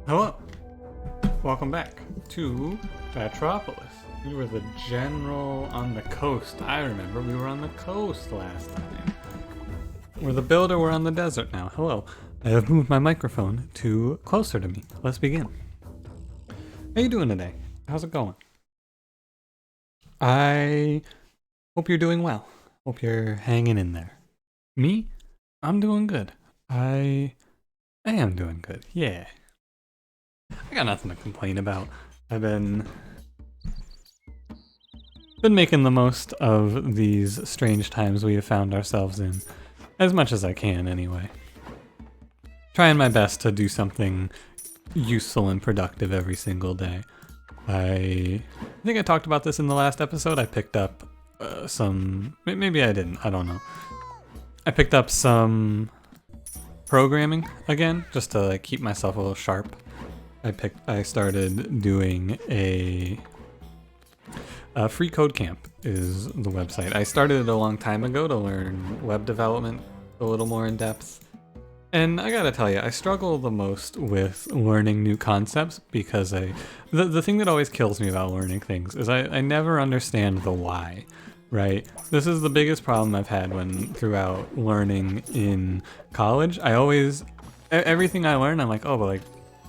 Hello, welcome back to Ratropolis. We were the general on the coast. I remember we were on the coast last time. We're the builder, we're on the desert now. Hello, I have moved my microphone to closer to me. Let's begin. How you doing today? How's it going? I hope you're doing well. Hope you're hanging in there. Me? I'm doing good. I am doing good, yeah. I got nothing to complain about. I've been making the most of these strange times we have found ourselves in, as much as I can anyway. Trying my best to do something useful and productive every single day. I think I talked about this in the last episode. I picked up maybe I didn't, I don't know. I picked up some programming again, just to like keep myself a little sharp. I started doing a free code camp is the website. I started it a long time ago to learn web development a little more in depth. And I gotta tell you, I struggle the most with learning new concepts because the thing that always kills me about learning things is I never understand the why, right? This is the biggest problem I've had throughout learning in college. Everything I learn, I'm like, oh, but like,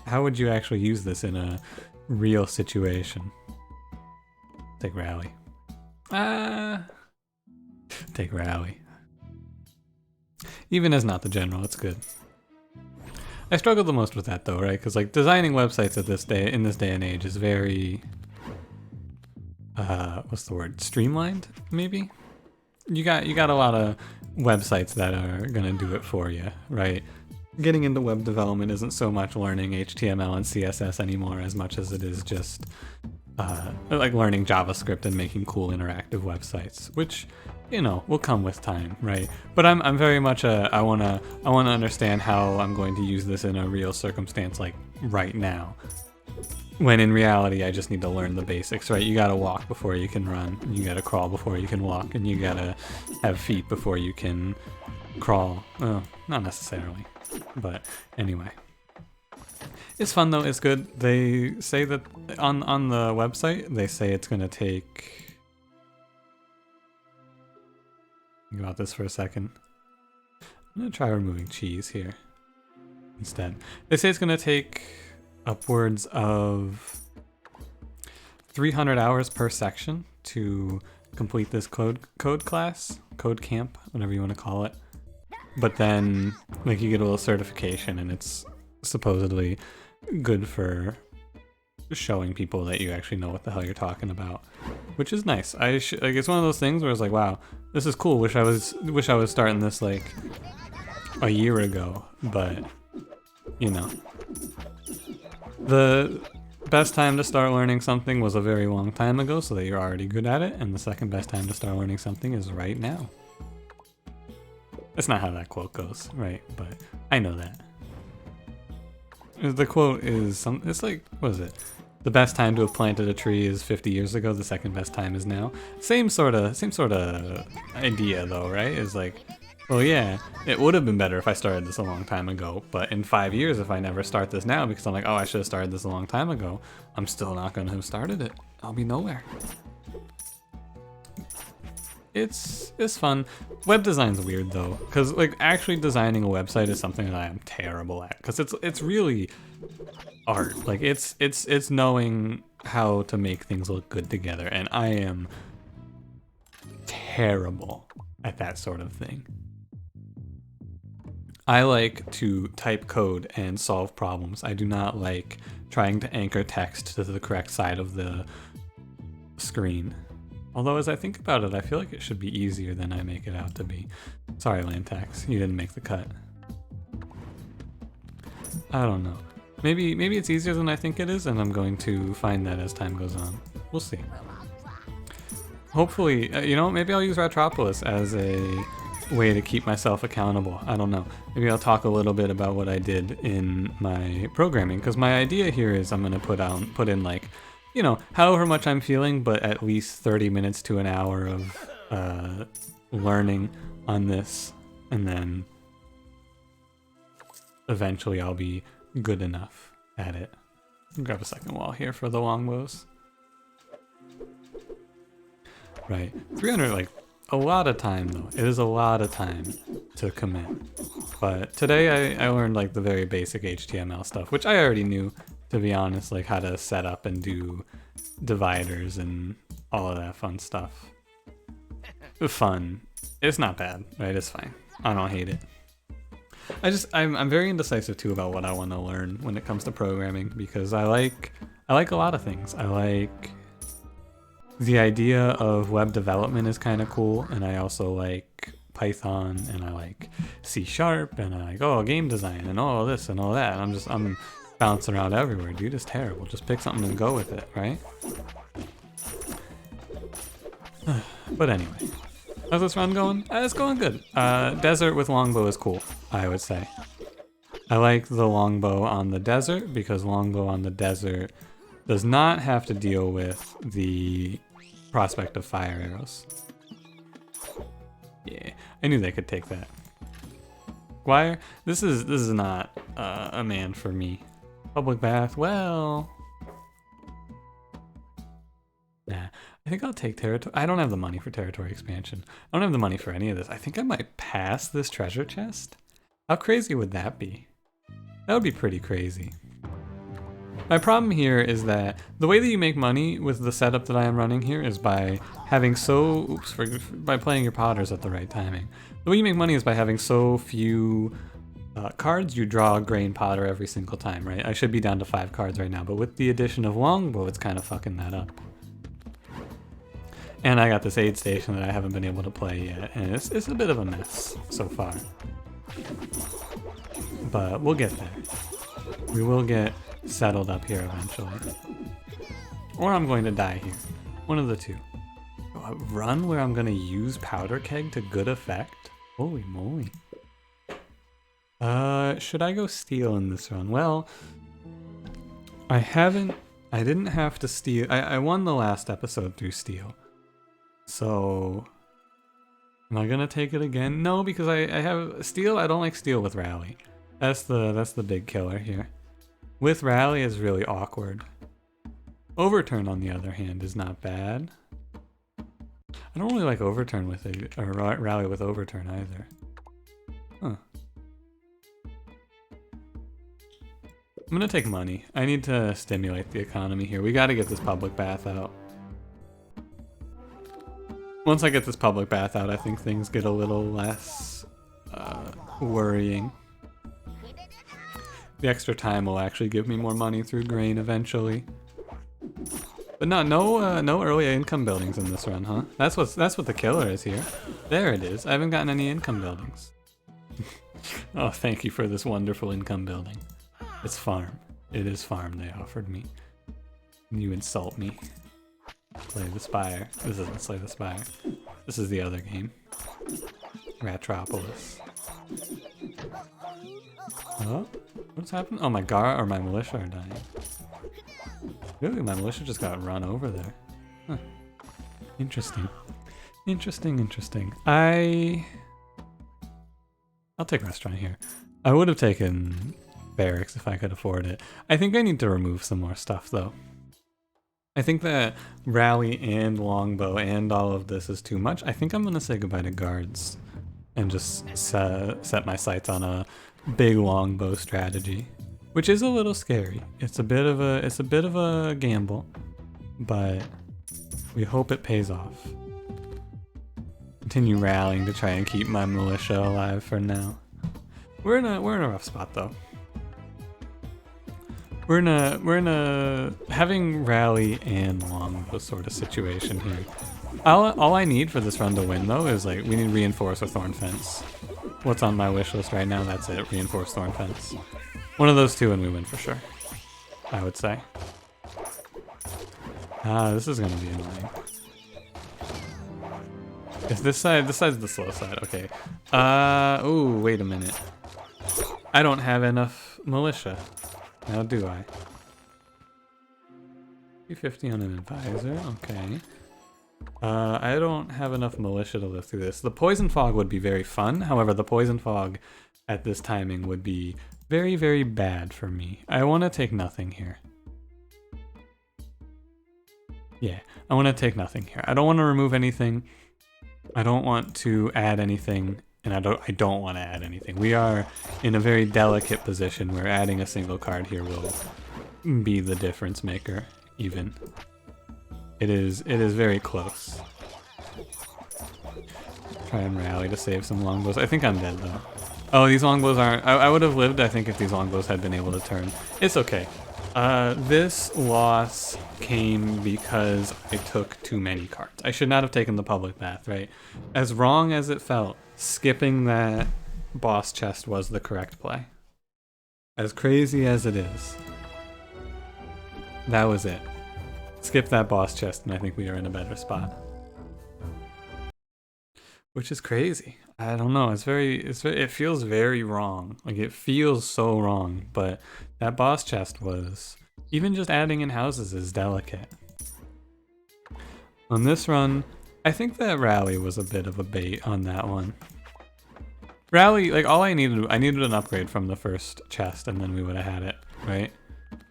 how would you actually use this in a real situation? Take rally. Take rally. Even as not the general, it's good. I struggle the most with that though, right? Because like designing websites in this day and age is very, what's the word? Streamlined, maybe? You got a lot of websites that are gonna do it for you, right? Getting into web development isn't so much learning HTML and CSS anymore as much as it is just like learning JavaScript and making cool interactive websites, which, you know, will come with time, right? But I'm very much I wanna understand how I'm going to use this in a real circumstance, like right now. When in reality, I just need to learn the basics, right? You gotta walk before you can run, you gotta crawl before you can walk, and you gotta have feet before you can crawl. Well, not necessarily. But anyway, it's fun though. It's good. They say that on the website, they say it's gonna take. Think about this for a second. I'm gonna try removing cheese here instead. They say it's gonna take upwards of 300 hours per section to complete this code class, code camp, whatever you want to call it. But then, like, you get a little certification, and it's supposedly good for showing people that you actually know what the hell you're talking about, which is nice. Like, it's one of those things where it's like, wow, this is cool. Wish I was starting this like a year ago, but you know, the best time to start learning something was a very long time ago, so that you're already good at it, and the second best time to start learning something is right now. That's not how that quote goes, right? But I know that. The quote is it's like, what is it? The best time to have planted a tree is 50 years ago, the second best time is now. Same sort of idea though, right? Is like, well yeah, it would have been better if I started this a long time ago, but in 5 years if I never start this now because I'm like, oh, I should have started this a long time ago, I'm still not gonna have started it. I'll be nowhere. It's fun. Web design's weird though, because like actually designing a website is something that I am terrible at, because it's really art. Like it's knowing how to make things look good together, and I am terrible at that sort of thing. I like to type code and solve problems. I do not like trying to anchor text to the correct side of the screen. Although as I think about it, I feel like it should be easier than I make it out to be. Sorry, Lantax, you didn't make the cut. I don't know. Maybe it's easier than I think it is, and I'm going to find that as time goes on. We'll see. Hopefully, you know, maybe I'll use Ratropolis as a way to keep myself accountable. I don't know. Maybe I'll talk a little bit about what I did in my programming, because my idea here is I'm going to put in like, you know, however much I'm feeling, but at least 30 minutes to an hour of learning on this, and then eventually I'll be good enough at it. Grab a second wall here for the longbows. Right, 300, like, a lot of time though. It is a lot of time to commit. But today I learned like the very basic HTML stuff, which I already knew, to be honest, like how to set up and do dividers and all of that fun stuff. Fun. It's not bad, right? It's fine. I don't hate it. I'm very indecisive too about what I want to learn when it comes to programming, because I like a lot of things. I like the idea of web development is kind of cool, and I also like Python, and I like C#, and I like game design and all this and all that. I'm bouncing around everywhere, dude. It's terrible. Just pick something and go with it, right? But anyway, how's this run going? It's going good. Desert with longbow is cool, I would say. I like the longbow on the desert because longbow on the desert does not have to deal with the prospect of fire arrows. Yeah, I knew they could take that. Guire, this is not a man for me. Public bath, well, nah. I think I'll take territory. I don't have the money for territory expansion. I don't have the money for any of this. I think I might pass this treasure chest. How crazy would that be? That would be pretty crazy. My problem here is that the way that you make money with the setup that I am running here is by having by playing your potters at the right timing. The way you make money is by having so few cards. You draw a grain potter every single time, right? I should be down to 5 cards right now, but with the addition of longbow, it's kind of fucking that up. And I got this aid station that I haven't been able to play yet, and it's a bit of a mess so far. But we'll get there. We will get settled up here eventually. Or I'm going to die here. One of the two. A run where I'm going to use powder keg to good effect? Holy moly. Should I go steal in this run? Well, I didn't have to steal. I won the last episode through steal. So, am I gonna take it again? No, because I have steal. I don't like steal with rally. That's the big killer here. With rally is really awkward. Overturn, on the other hand, is not bad. I don't really like overturn with it, or rally with overturn either. Huh. I'm gonna take money. I need to stimulate the economy here. We gotta get this public bath out. Once I get this public bath out, I think things get a little less worrying. The extra time will actually give me more money through grain eventually. But no early income buildings in this run, huh? That's what the killer is here. There it is. I haven't gotten any income buildings. Oh, thank you for this wonderful income building. It's farm. It is farm they offered me. You insult me. Slay the Spire. This isn't Slay the Spire. This is the other game. Ratropolis. Oh, what's happened? Oh, my militia are dying. Really, my militia just got run over there. Huh. Interesting. Interesting. I'll take restaurant here. I would have taken barracks if I could afford it. I think I need to remove some more stuff though. I think that rally and longbow and all of this is too much. I think I'm gonna say goodbye to guards and just set my sights on a big longbow strategy, which is a little scary. It's a bit of a gamble, but we hope it pays off. Continue rallying to try and keep my militia alive for now. We're in a rough spot though. We're in a having rally and longbow sort of situation here. All I need for this run to win though is like we need reinforce or thorn fence. What's on my wish list right now? That's it. Reinforce thorn fence. One of those two and we win for sure. I would say. This is gonna be annoying. Is this side's the slow side? Okay. Ooh, wait a minute. I don't have enough militia. Now do I? 250 on an advisor, okay. I don't have enough militia to live through this. The poison fog would be very fun. However, the poison fog at this timing would be Very, very bad for me. I want to take nothing here. Yeah, I want to take nothing here. I don't want to remove anything. I don't want to add anything, and I don't want to add anything. We are in a very delicate position where adding a single card here will be the difference maker, even. It is very close. Try and rally to save some longbows. I think I'm dead though. Oh, these longbows aren't... I would have lived, I think, if these longbows had been able to turn. It's okay. This loss came because I took too many cards. I should not have taken the public bath, right? As wrong as it felt, skipping that boss chest was the correct play. As crazy as it is, that was it. Skip that boss chest and I think we are in a better spot. Which is crazy. I don't know. It feels very wrong. Like, it feels so wrong, but that boss chest was... Even just adding in houses is delicate. On this run, I think that rally was a bit of a bait on that one. Rally, like, all I needed an upgrade from the first chest and then we would have had it, right?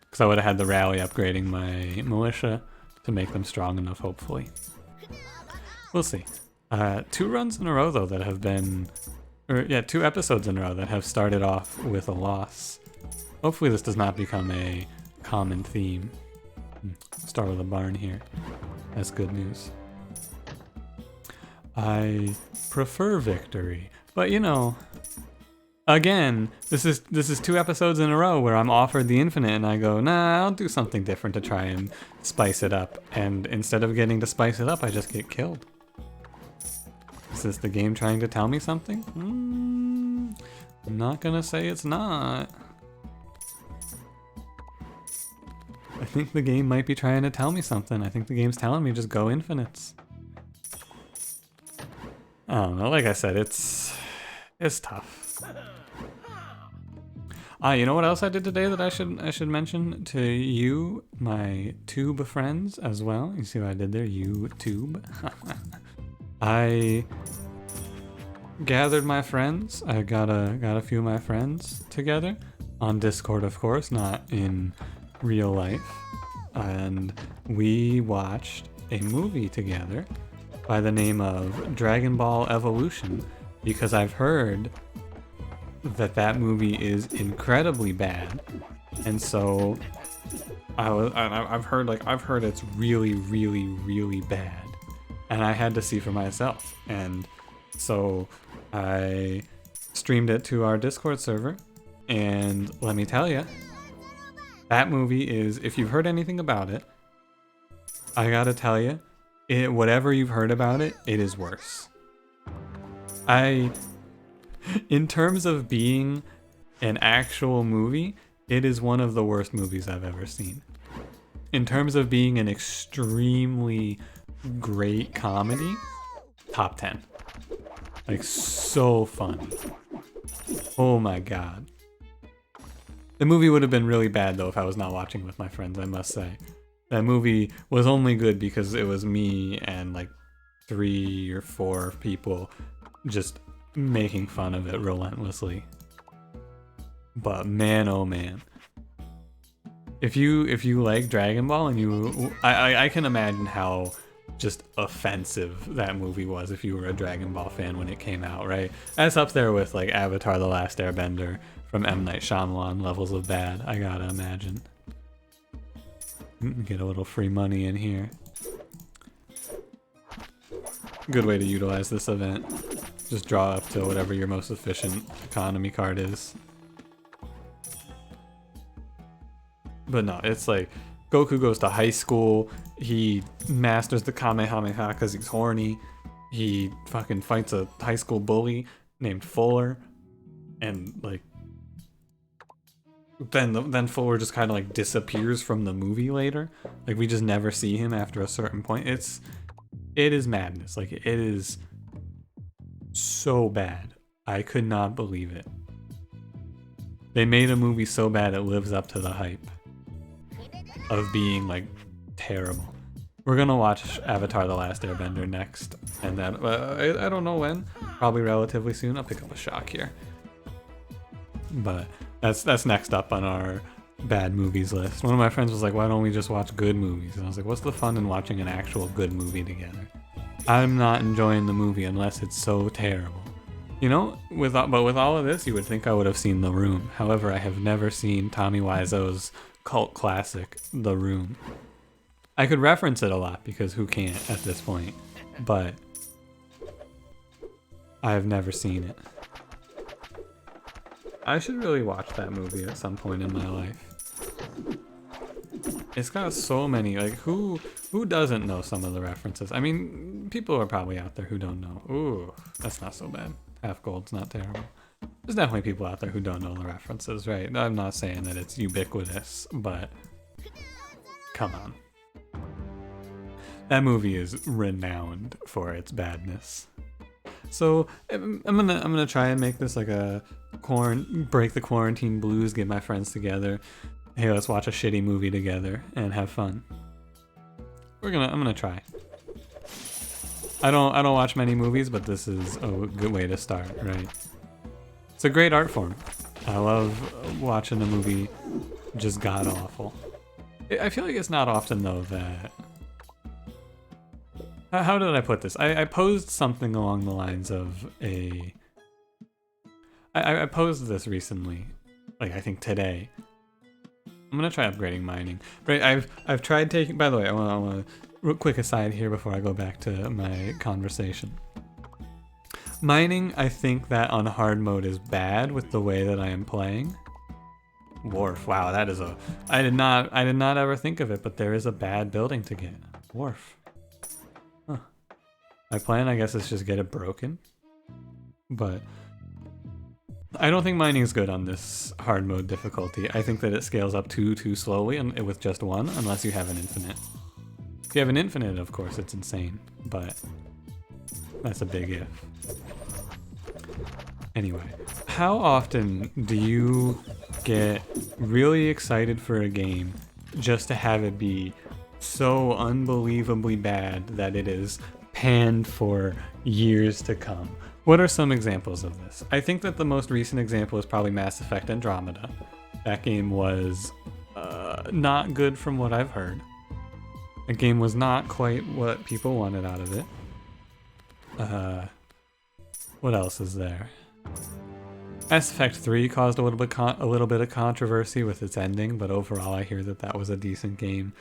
Because I would have had the rally upgrading my militia to make them strong enough, hopefully. We'll see. 2 runs in a row, though, that have been... Or, yeah, 2 episodes in a row that have started off with a loss. Hopefully this does not become a common theme. Start with a barn here. That's good news. I prefer victory, but you know... Again, this is 2 episodes in a row where I'm offered the infinite and I go, nah, I'll do something different to try and spice it up. And instead of getting to spice it up, I just get killed. Is this the game trying to tell me something? I'm not gonna say it's not. I think the game might be trying to tell me something. I think the game's telling me just go infinites. I don't know, like I said, it's tough. You know what else I did today that I should mention to you, my tube friends as well? You see what I did there? YouTube. I gathered my friends. I got a few of my friends together on Discord, of course, not in real life, and we watched a movie together by the name of Dragon Ball Evolution, because I've heard that movie is incredibly bad, and so I've heard it's really, really, really bad. And I had to see for myself. And so I streamed it to our Discord server. And let me tell you, that movie is, if you've heard anything about it, I gotta tell you, whatever you've heard about it, it is worse. In terms of being an actual movie, it is one of the worst movies I've ever seen. In terms of being an extremely great comedy, top 10. Like, so funny. Oh my god. The movie would have been really bad though if I was not watching with my friends, I must say. That movie was only good because it was me and like 3 or 4 people just making fun of it relentlessly. But man, oh man. If you like Dragon Ball and I can imagine how just offensive that movie was if you were a Dragon Ball fan when it came out, right? That's up there with like Avatar: The Last Airbender from M. Night Shyamalan levels of bad, I gotta imagine. Get a little free money in here. Good way to utilize this event. Just draw up to whatever your most efficient economy card is. But no, it's like Goku goes to high school, he masters the Kamehameha because he's horny, he fucking fights a high school bully named Fuller, and like then Fuller just kind of like disappears from the movie later. Like, we just never see him after a certain point. It is madness. Like, it is so bad. I could not believe it. They made a movie so bad it lives up to the hype of being like terrible. We're gonna watch Avatar: The Last Airbender next, and that I don't know when, probably relatively soon. I'll pick up a shock here, but That's next up on our bad movies list. One of my friends was like, why don't we just watch good movies? And I was like, what's the fun in watching an actual good movie together? I'm not enjoying the movie unless it's so terrible. You know, but with all of this, you would think I would have seen The Room. However, I have never seen Tommy Wiseau's cult classic, The Room. I could reference it a lot because who can't at this point, but I have never seen it. I should really watch that movie at some point in my life. It's got so many, like, who doesn't know some of the references? I mean, people are probably out there who don't know. Ooh, that's not so bad. Half Gold's not terrible. There's definitely people out there who don't know the references, right? I'm not saying that it's ubiquitous, but come on. That movie is renowned for its badness. So I'm gonna try and make this like a break the quarantine blues, get my friends together. Hey, let's watch a shitty movie together and have fun. I'm gonna try. I don't watch many movies, but this is a good way to start, right? It's a great art form. I love watching a movie just god awful. I feel like it's not often though that. How did I put this? I posed something along the lines of I posed this recently, like I think today. I'm gonna try upgrading mining. Right, I've tried taking. By the way, I want real quick aside here before I go back to my conversation. Mining, I think that on hard mode is bad with the way that I am playing. Wharf, wow, that is a. I did not ever think of it, but there is a bad building to get. Wharf. Huh. My plan, I guess, is just get it broken. But I don't think mining is good on this hard mode difficulty. I think that it scales up too slowly and with just one, unless you have an infinite. If you have an infinite, of course, it's insane, but that's a big if. Anyway, how often do you get really excited for a game just to have it be so unbelievably bad that it is panned for years to come? What are some examples of this? I think that the most recent example is probably Mass Effect Andromeda. That game was not good from what I've heard. The game was not quite what people wanted out of it. What else is there? Mass Effect 3 caused a little bit of controversy with its ending, but overall I hear that that was a decent game.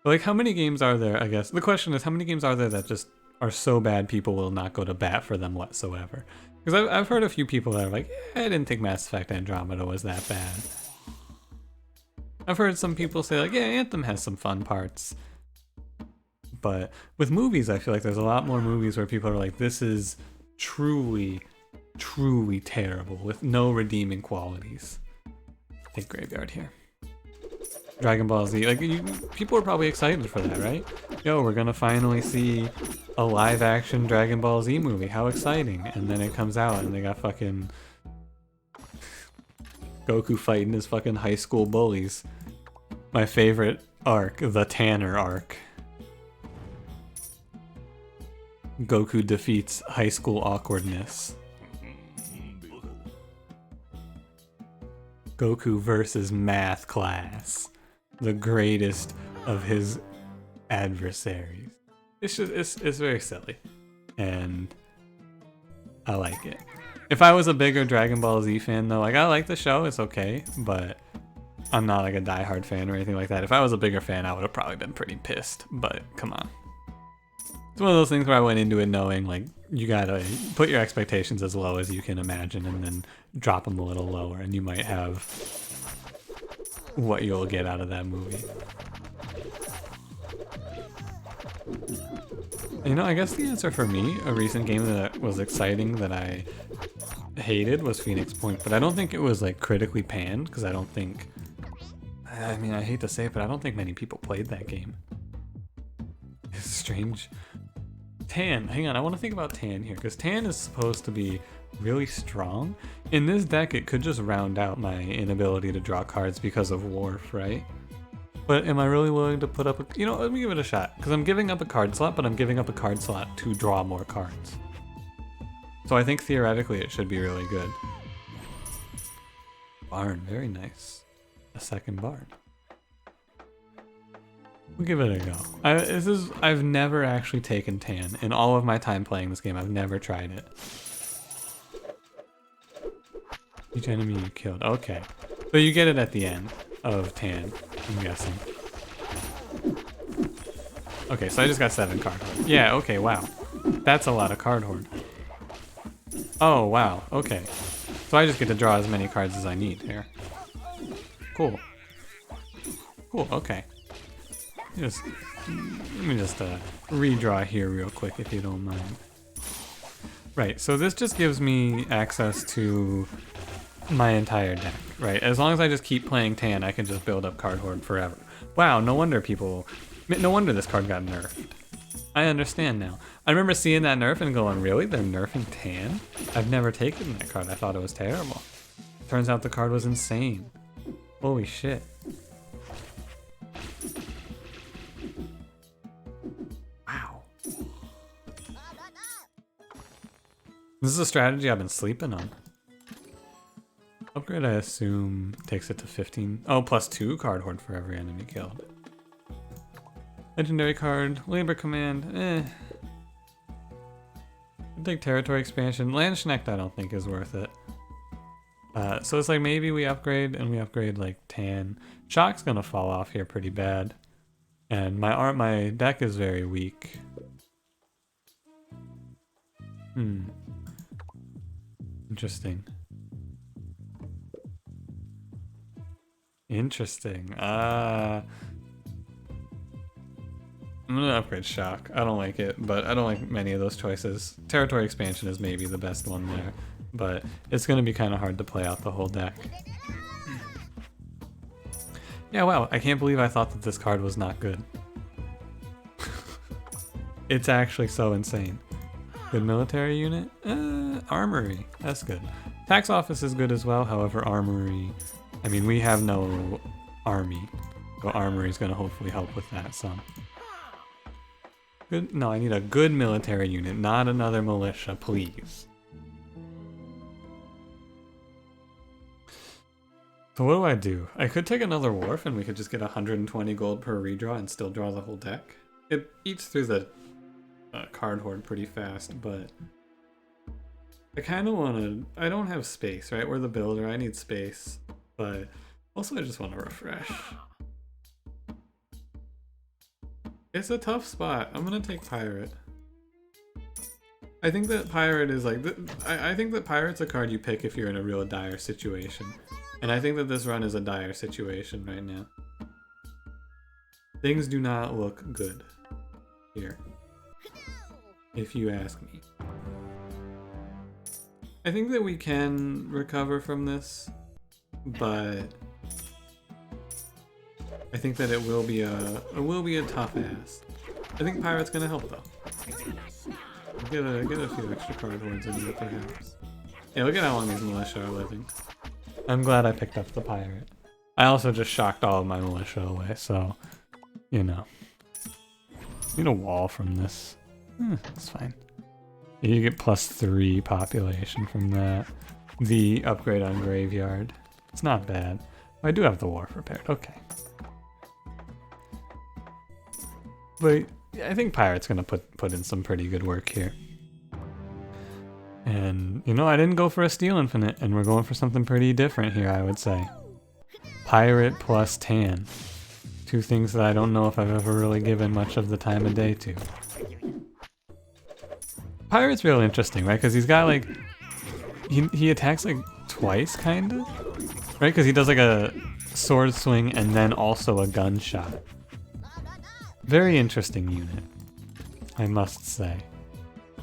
But like, how many games are there, I guess? The question is, how many games are there that just are so bad people will not go to bat for them whatsoever? Because I've heard a few people that are like, I didn't think Mass Effect Andromeda was that bad. I've heard some people say like, yeah, Anthem has some fun parts. But with movies, I feel like there's a lot more movies where people are like, this is truly, truly terrible with no redeeming qualities. Take Graveyard here. Dragon Ball Z, like, people are probably excited for that, right? Yo, we're gonna finally see a live-action Dragon Ball Z movie. How exciting! And then it comes out, and they got fucking Goku fighting his fucking high school bullies. My favorite arc, the Tanner arc. Goku defeats high school awkwardness. Goku versus math class. The greatest of his adversaries. It's just, it's very silly. And I like it. If I was a bigger Dragon Ball Z fan though, like, I like the show, it's okay, but I'm not like a diehard fan or anything like that. If I was a bigger fan, I would have probably been pretty pissed, but come on. It's one of those things where I went into it knowing, like, you gotta put your expectations as low as you can imagine and then drop them a little lower, and you might have what you'll get out of that movie. You know, I guess the answer for me, a recent game that was exciting that I hated, was Phoenix Point, but I don't think it was, like, critically panned, because I don't think... I mean, I hate to say it, but I don't think many people played that game. It's strange. Tan, hang on, I want to think about Tan here, because Tan is supposed to be really strong. In this deck, it could just round out my inability to draw cards because of Wharf, right? But am I really willing to put up a... You know, let me give it a shot, because I'm giving up a card slot, but I'm giving up a card slot to draw more cards. So I think theoretically it should be really good. Barn, very nice. A second barn. We'll give it a go. I've never actually taken tan. In all of my time playing this game, I've never tried it. Each enemy you killed. Okay. So you get it at the end of tan, I'm guessing. Okay, so I just got 7 card hoard. Yeah, okay, wow. That's a lot of card hoard. Oh, wow, okay. So I just get to draw as many cards as I need here. Cool. Cool, okay. Let me just redraw here real quick if you don't mind. Right, so this just gives me access to my entire deck, right? As long as I just keep playing tan, I can just build up card hoard forever. Wow, no wonder this card got nerfed. I understand now. I remember seeing that nerf and going, really? They're nerfing tan? I've never taken that card. I thought it was terrible. Turns out the card was insane. Holy shit. Wow. This is a strategy I've been sleeping on. Upgrade, I assume, takes it to 15. Oh, plus 2 card hoard for every enemy killed. Legendary card, labor command, I'll take territory expansion. Landsknecht I don't think is worth it. So it's like maybe we upgrade and we upgrade like tan. Shock's gonna fall off here pretty bad. And my deck is very weak. Interesting. Interesting. I'm gonna upgrade Shock. I don't like it, but I don't like many of those choices. Territory expansion is maybe the best one there, but it's gonna be kind of hard to play out the whole deck. Yeah, wow, I can't believe I thought that this card was not good. It's actually so insane. Good military unit? Armory, that's good. Tax office is good as well, however armory, I mean we have no army, so armory is gonna hopefully help with that some. Good, no, I need a good military unit, not another militia, please. So what do I do? I could take another wharf and we could just get 120 gold per redraw and still draw the whole deck. It eats through the card hoard pretty fast, but I kind of want to... I don't have space, right? We're the builder, I need space, but also I just want to refresh. It's a tough spot. I'm gonna take Pirate. I think that Pirate is like... I think that Pirate's a card you pick if you're in a real dire situation. And I think that this run is a dire situation right now. Things do not look good here, if you ask me. I think that we can recover from this, but I think that it will be a tough ask. I think Pirate's gonna help though. Get a few extra card hoards in here perhaps. Yeah, look at how long these militia are living. I'm glad I picked up the Pirate. I also just shocked all of my militia away, so, you know. Need a wall from this. It's fine. You get +3 population from that. The upgrade on Graveyard. It's not bad. I do have the wharf repaired. Okay. But I think Pirate's gonna put in some pretty good work here. And, you know, I didn't go for a Steel Infinite, and we're going for something pretty different here, I would say. Pirate plus Tan. Two things that I don't know if I've ever really given much of the time of day to. Pirate's real interesting, right? Because he's got, like... He attacks, like, twice, kind of? Right? Because he does, like, a sword swing and then also a gunshot. Very interesting unit, I must say.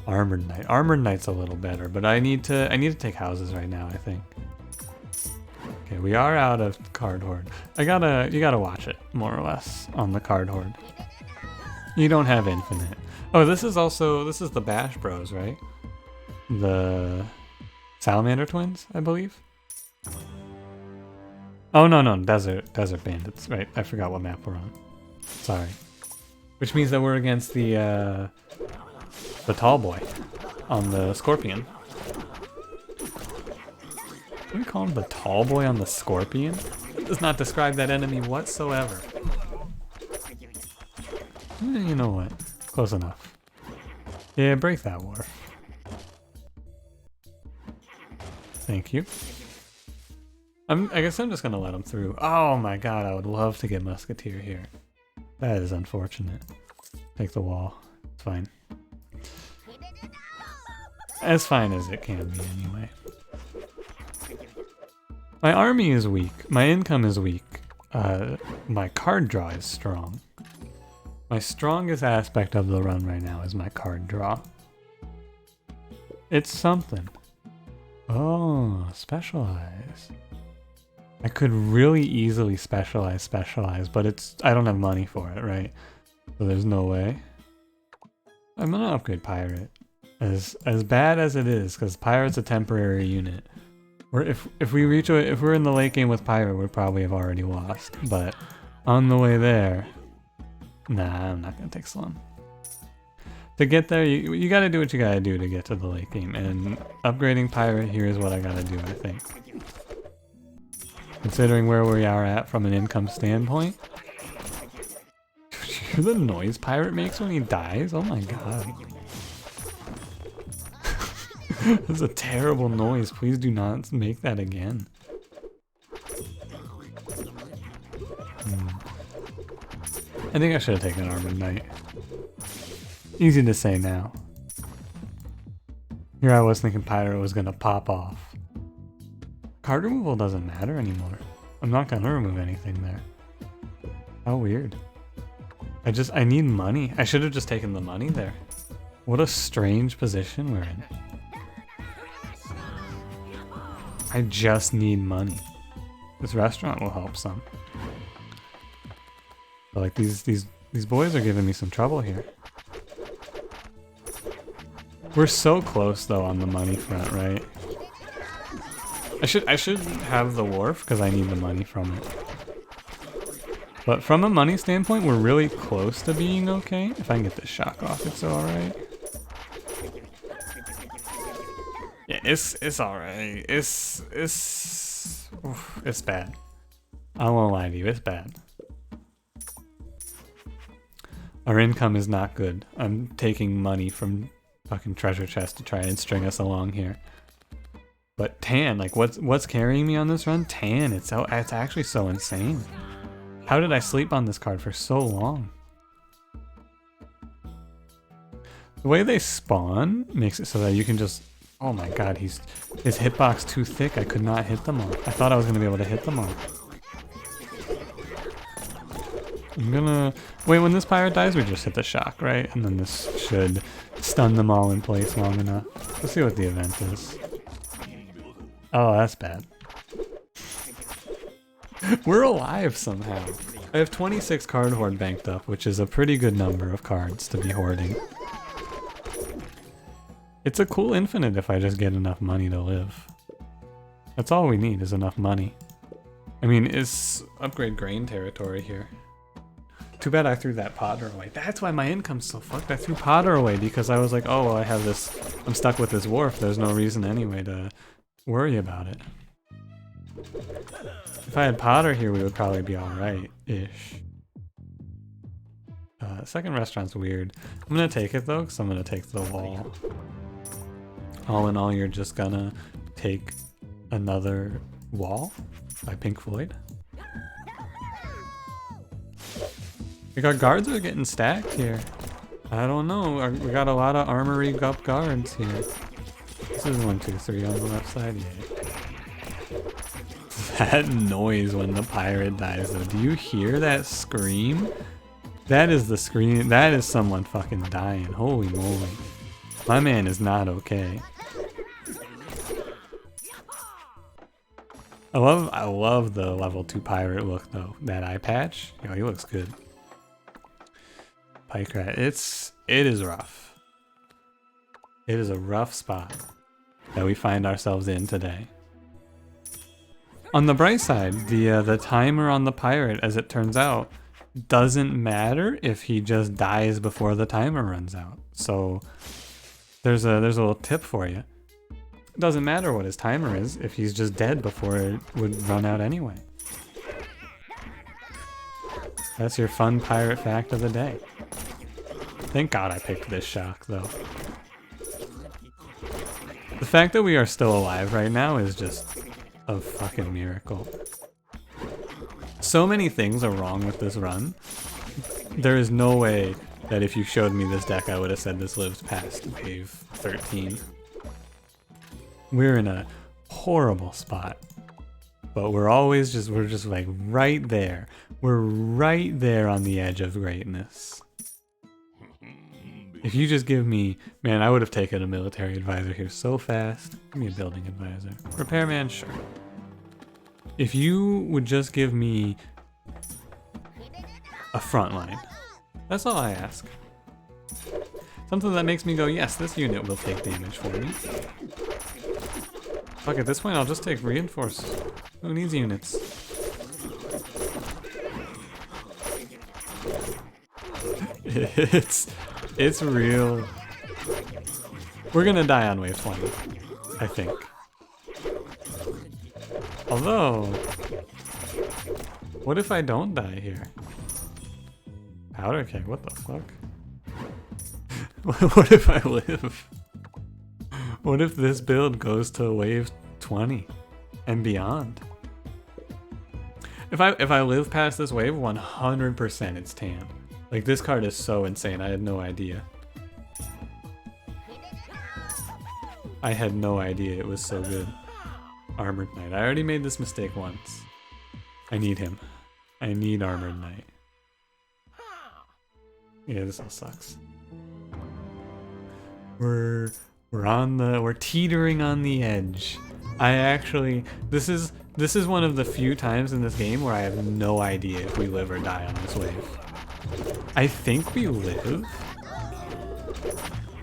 Armored Knight. Armored Knight's a little better, but I need to take houses right now, I think. Okay, we are out of card hoard. You gotta watch it, more or less, on the card hoard. You don't have infinite. Oh, this is the Bash Bros, right? The Salamander Twins, I believe? Oh, no, Desert Bandits, right. I forgot what map we're on. Sorry. Which means that we're against the tall boy on the Scorpion. Can we call him the tall boy on the scorpion? It does not describe that enemy whatsoever. You know what? Close enough. Yeah, break that wharf. Thank you. I guess I'm just gonna let him through. Oh my god, I would love to get Musketeer here. That is unfortunate. Take the wall. It's fine. As fine as it can be, anyway. My army is weak. My income is weak. My card draw is strong. My strongest aspect of the run right now is my card draw. It's something. Oh, specialize. I could really easily specialize, but I don't have money for it, right? So there's no way. I'm gonna upgrade Pirate. As bad as it is, because Pirate's a temporary unit. Or if we're in the late game with Pirate, we'd probably have already lost. But on the way there, nah, I'm not gonna take Slum. To get there, you gotta do what you gotta do to get to the late game, and upgrading Pirate here is what I gotta do, I think. Considering where we are at from an income standpoint. Did you hear the noise Pirate makes when he dies? Oh my god. That's a terrible noise. Please do not make that again. I think I should have taken Armored Knight. Easy to say now. Here I was thinking Pirate was gonna pop off. Card removal doesn't matter anymore. I'm not gonna remove anything there. How weird. I need money. I should have just taken the money there. What a strange position we're in. I just need money. This restaurant will help some. But like these boys are giving me some trouble here. We're so close though on the money front, right? I should have the wharf because I need the money from it. But from a money standpoint, we're really close to being okay. If I can get this shock off, it's alright. Yeah, it's alright. It's bad. I won't lie to you, it's bad. Our income is not good. I'm taking money from fucking treasure chest to try and string us along here. But Tan, like what's carrying me on this run? Tan, it's actually so insane. How did I sleep on this card for so long? The way they spawn makes it so that you can just, oh my god, his hitbox too thick. I could not hit them all. I thought I was gonna be able to hit them all. I'm gonna wait, when this pirate dies, we just hit the shock, right? And then this should stun them all in place long enough. Let's see what the event is. Oh, that's bad. We're alive somehow. I have 26 card hoard banked up, which is a pretty good number of cards to be hoarding. It's a cool infinite if I just get enough money to live. That's all we need is enough money. I mean, it's upgrade grain territory here. Too bad I threw that Potter away. That's why my income's so fucked. I threw Potter away because I was like, oh, well, I have this, I'm stuck with this wharf. There's no reason anyway to worry about it. If I had Potter here, we would probably be alright-ish. Second restaurant's weird. I'm gonna take it though, because I'm gonna take the wall. All in all, you're just gonna take another wall by Pink Floyd. Like our guards are getting stacked here. I don't know. We got a lot of armory up guards here. This is 1, 2, 3 on the left side. Yeah. That noise when the pirate dies though. Do you hear that scream? That is the scream. That is someone fucking dying. Holy moly. My man is not okay. I love the level 2 pirate look though. That eye patch. Yo, he looks good. Pike rat. It is rough. It is a rough spot that we find ourselves in today. On the bright side, the timer on the pirate, as it turns out, doesn't matter if he just dies before the timer runs out. So there's a little tip for you. doesn't matter what his timer is if he's just dead before it would run out anyway. That's your fun pirate fact of the day. Thank God I picked this shock, though. The fact that we are still alive right now is just a fucking miracle. So many things are wrong with this run. There is no way that if you showed me this deck, I would have said this lives past wave 13. We're in a horrible spot. But we're just like right there. We're right there on the edge of greatness. If you just give me, man, I would have taken a military advisor here so fast. Give me a building advisor. Repairman, sure. If you would just give me a front line, that's all I ask. Something that makes me go, yes, this unit will take damage for me. Fuck, at this point, I'll just take reinforce. Who needs units? It's real. We're gonna die on wave 20, I think. Although, what if I don't die here? Powder keg, what the fuck? What if I live? What if this build goes to wave 20 and beyond? If I live past this wave, 100% it's tan. Like, this card is so insane, I had no idea. I had no idea it was so good. Armored Knight. I already made this mistake once. I need him. I need Armored Knight. Yeah, this all sucks. We're teetering on the edge. This is one of the few times in this game where I have no idea if we live or die on this wave. I think we live,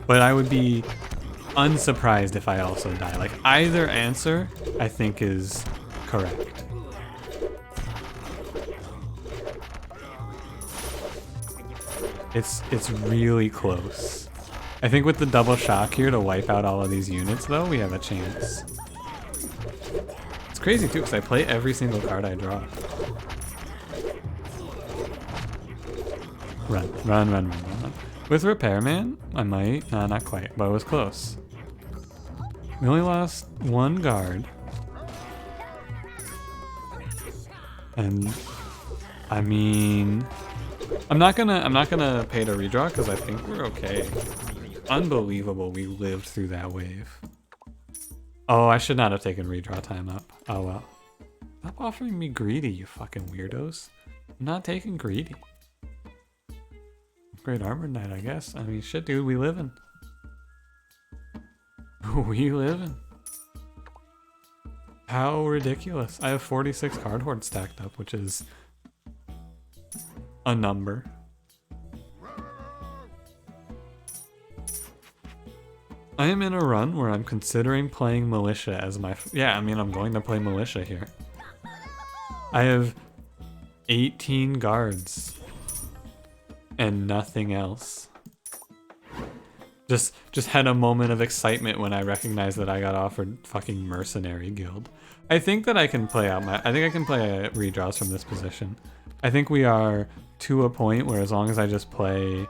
but I would be unsurprised if I also die. Like, either answer I think is correct. It's really close. I think with the double shock here to wipe out all of these units, though, we have a chance. It's crazy too, because I play every single card I draw. Run. With Repairman, I might. Nah, not quite, but it was close. We only lost one guard. And I mean, I'm not gonna pay to redraw because I think we're okay. Unbelievable we lived through that wave. Oh, I should not have taken redraw time up. Oh well. Stop offering me greedy, you fucking weirdos. I'm not taking greedy. Great Armored Knight, I guess. I mean, shit, dude, we livin'. We livin'. How ridiculous. I have 46 card hoards stacked up, which is a number. I am in a run where I'm considering playing Militia as my... Yeah, I mean, I'm going to play Militia here. I have 18 guards. And nothing else. Just had a moment of excitement when I recognized that I got offered fucking Mercenary Guild. I think that I can play out I think I can play redraws from this position. I think we are to a point where as long as I just play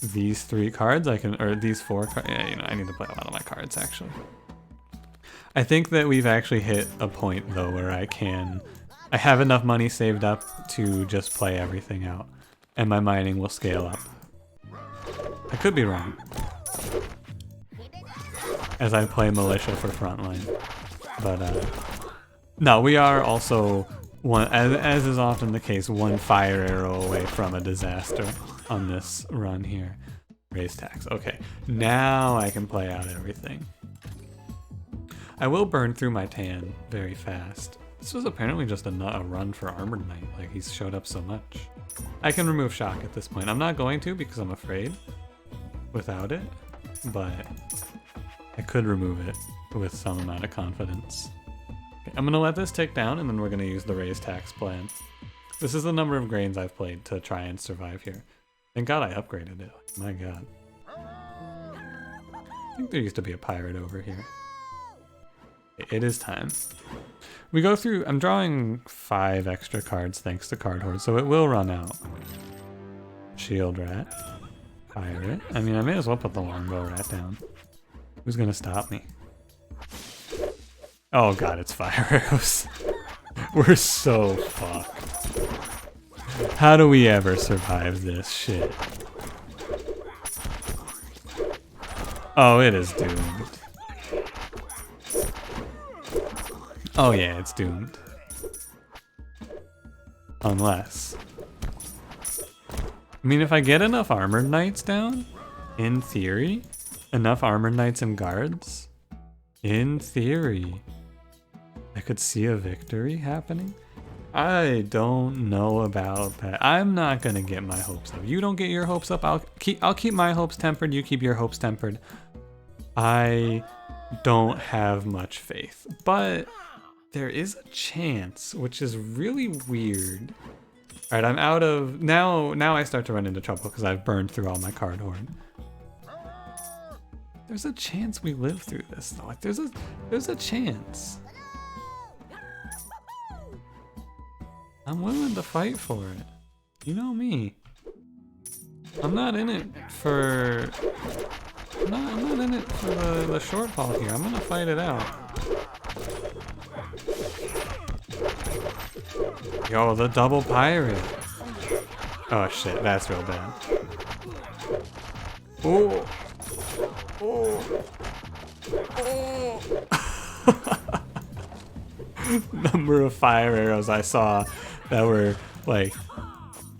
these 3 cards, I can, or these 4 cards. Yeah, you know, I need to play a lot of my cards actually. I think that we've actually hit a point though where I have enough money saved up to just play everything out. And my mining will scale up. I could be wrong. As I play Militia for frontline. But, no, we are also, as is often the case, one fire arrow away from a disaster on this run here. Raise tax. Okay, now I can play out everything. I will burn through my tan very fast. This was apparently just a run for Armored Knight. Like, he's showed up so much. I can remove shock at this point. I'm not going to because I'm afraid without it, but I could remove it with some amount of confidence. Okay, I'm gonna let this tick down and then we're gonna use the raise tax plan. This is the number of grains I've played to try and survive here. Thank God I upgraded it. My God. I think there used to be a pirate over here. It is time. We go through, I'm drawing 5 extra cards thanks to Card Horde, so it will run out. Shield Rat. Pirate. I mean, I may as well put the Longbow Rat down. Who's gonna stop me? Oh god, it's fire arrows. We're so fucked. How do we ever survive this shit? Oh, it is doomed. Oh yeah, it's doomed. Unless... I mean, if I get enough armored knights down, in theory, enough armored knights and guards, in theory, I could see a victory happening. I don't know about that. I'm not gonna get my hopes up. You don't get your hopes up. I'll keep my hopes tempered. You keep your hopes tempered. I don't have much faith, but there is a chance, which is really weird. All right, I'm out of now. I start to run into trouble because I've burned through all my card horde. There's a chance we live through this, though. Like, there's a chance. I'm willing to fight for it. You know me. I'm not in it for. I'm not in it for the short haul here. I'm gonna fight it out. Yo, the double pirate. Oh shit, that's real bad. Oh. Oh. Oh. Number of fire arrows I saw that were like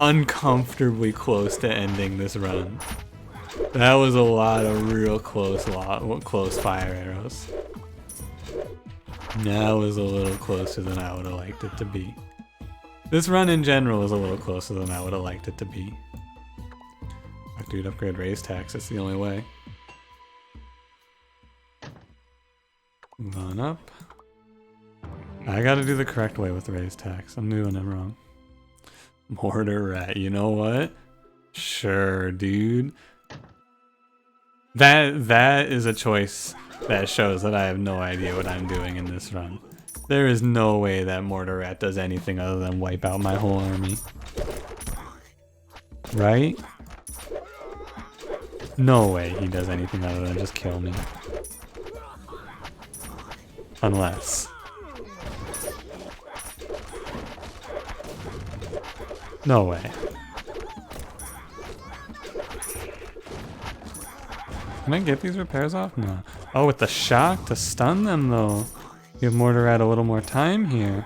uncomfortably close to ending this run. That was a lot of real close fire arrows. That was a little closer than I would have liked it to be. This run in general is a little closer than I would have liked it to be. Fuck, dude, upgrade raise tax. That's the only way. Move on up. I gotta do the correct way with raise tax. I'm doing it wrong. Mortar rat. You know what? Sure, dude. That is a choice that shows that I have no idea what I'm doing in this run. There is no way that Mortar Rat does anything other than wipe out my whole army. Right? No way he does anything other than just kill me. Unless. No way. Can I get these repairs off? No. Oh, with the shock to stun them though. Give Mortar Rat a little more time here.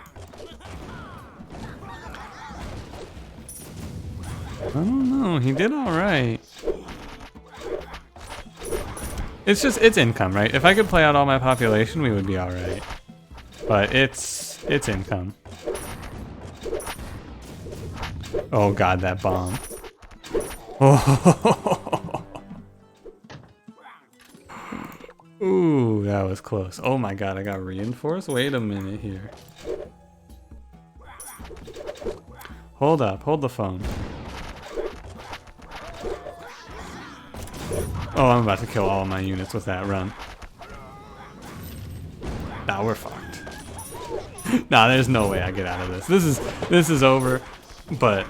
I don't know. He did all right. It's income, right? If I could play out all my population, we would be all right. But it's income. Oh god, that bomb. Oh. Ooh, that was close. Oh my god, I got reinforced? Wait a minute here. Hold up, hold the phone. Oh, I'm about to kill all of my units with that run. Nah, we're fucked. Nah, there's no way I get out of this. This is over. But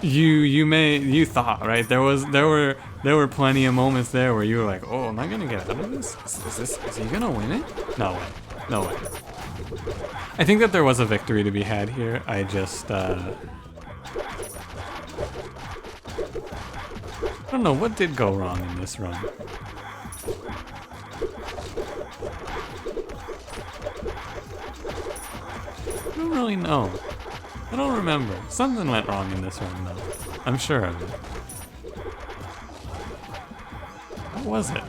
you thought, right? There were plenty of moments there where you were like, oh, am I gonna get out of this? Is he gonna win it? No way. No way. I think that there was a victory to be had here. I just I don't know what did go wrong in this run. I don't really know. I don't remember. Something went wrong in this run though. I'm sure of it. What was it?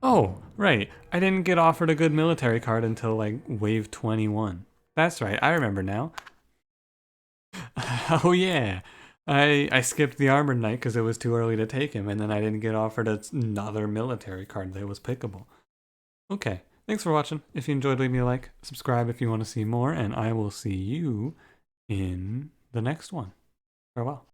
Oh, right. I didn't get offered a good military card until like wave 21. That's right. I remember now. Oh yeah. I skipped the Armored Knight because it was too early to take him, and then I didn't get offered another military card that was pickable. Okay. Thanks for watching. If you enjoyed, leave me a like. Subscribe if you want to see more, and I will see you in the next one. Farewell.